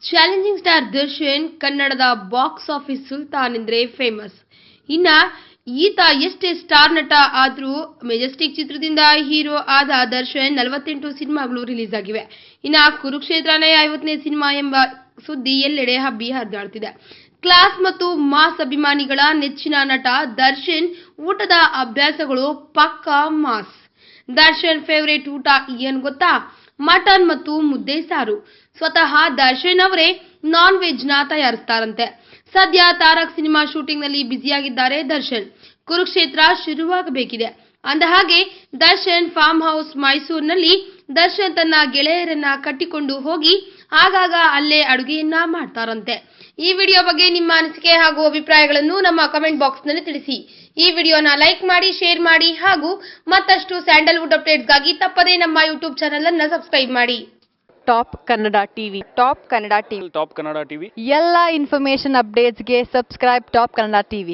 Challenging star Darshan ಕನ್ನಡದ box office Sultan ಎಂದ್ರೆ famous. ಇನ್ನ ಈತ ಎಷ್ಟೇ ಸ್ಟಾರ್ ನಟ ಆದ್ರೂ ಮೆಜೆಸ್ಟಿಕ್ ಚಿತ್ರದಿಂದ ಹೀರೋ ಆದ ದರ್ಶನ್ 48 ಸಿನಿಮಾಗಳು ರಿಲೀಸ್ ಆಗಿವೆ. ಇನ್ನ ಕುರುಕ್ಷೇತ್ರನೇ 50ನೇ ಸಿನಿಮಾ ಎಂಬ ಸುದ್ದಿ ಎಲ್ಲೆಡೆ ಹಬ್ಬಿ ಹರಿದಾಡ್ತಿದೆ. ಕ್ಲಾಸ್ ಮತ್ತು ಮಾಸ್ ಅಭಿಮಾನಿಗಳ ನೆಚ್ಚಿನ ನಟ ದರ್ಶನ್ ಊಟದ ಅಭ್ಯಾಸಗಳು ಪಕ್ಕಾ ಮಾಸ್. ದರ್ಶನ್ ಫೇವರೇಟ್ ಊಟ ಏನ್ ಗೊತ್ತಾ? ಮಟನ್ ಮತ್ತು ಮುದ್ದೆ ಸಾರು. ಸ್ವತಃ ದರ್ಶನ್ ಅವರೇ ನಾನ್ ವೆಜ್ ನ ತಯಾರಿಸ್ತಾರಂತೆ. ಸದ್ಯ ತಾರಕ್ ಸಿನಿಮಾ ಶೂಟಿಂಗ್ ನಲ್ಲಿ ಬ್ಯುಸಿಯಾಗಿದ್ದಾರೆ ದರ್ಶನ್. ಕುರುಕ್ಷೇತ್ರ ಶುರುವಾಗಬೇಕಿದೆ. ಅಂದಹಾಗೆ ದರ್ಶನ್ ಫಾರ್ಮ್ ಹೌಸ್ ಮೈಸೂರಿನಲ್ಲಿ ದರ್ಶನ್ ತನ್ನ ಗೆಳೆಯರನ್ನ ಕಟ್ಟಿಕೊಂಡು ಹೋಗಿ ಆಗಾಗ ಅಲ್ಲೇ ಅಡುಗೆಯನ್ನ ಮಾಡ್ತಾರಂತೆ. ಈ ವಿಡಿಯೋ ಬಗ್ಗೆ ನಿಮ್ಮ ಅನಿಸಿಕೆ ಹಾಗೂ ಅಭಿಪ್ರಾಯಗಳನ್ನು ನಮ್ಮ ಕಮೆಂಟ್ ಬಾಕ್ಸ್ ನಲ್ಲಿ ತಿಳಿಸಿ. ಈ ವಿಡಿಯೋನ ಲೈಕ್ ಮಾಡಿ, ಶೇರ್ ಮಾಡಿ ಹಾಗೂ ಮತ್ತಷ್ಟು ಸ್ಯಾಂಡಲ್ವುಡ್ ಅಪ್ಡೇಟ್ಸ್ಗಾಗಿ ತಪ್ಪದೇ ನಮ್ಮ ಯೂಟ್ಯೂಬ್ ಚಾನೆಲ್ ಅನ್ನು ಸಬ್ಸ್ಕ್ರೈಬ್ ಮಾಡಿ. Top Kannada TV. Top Kannada TV top Kannada TV ಎಲ್ಲ ಇನ್ಫಾರ್ಮೇಶನ್ ಅಪ್ಡೇಟ್ಸ್ಗೆ ಸಬ್ಸ್ಕ್ರೈಬ್ ಟಾಪ್ ಕನ್ನಡ ಟಿವಿ.